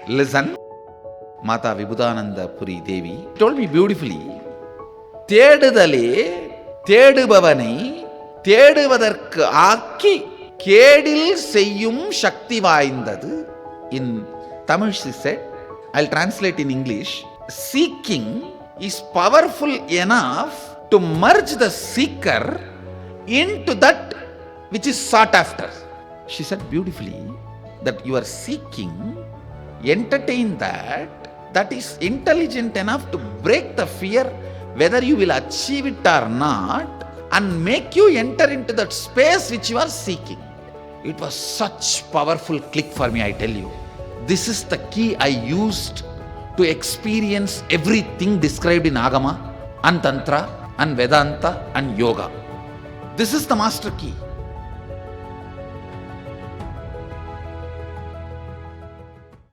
listen, Mata Vibhudananda Puri Devi told me beautifully, தேடுதலே தேடுபவனை தேடுவதற்கு ஆக்கி கேடில் செய்யும் சக்தி வாய்ந்தது. In Tamil she said, I'll translate in English, seeking is powerful enough to merge the seeker into that which is sought after. She said beautifully that you are seeking, entertain that is intelligent enough to break the fear whether you will achieve it or not, and make you enter into that space which you are seeking. It was such powerful click for me, I tell you. This is the key I used to experience everything described in Agama and Tantra and Vedanta and Yoga. This is the master key.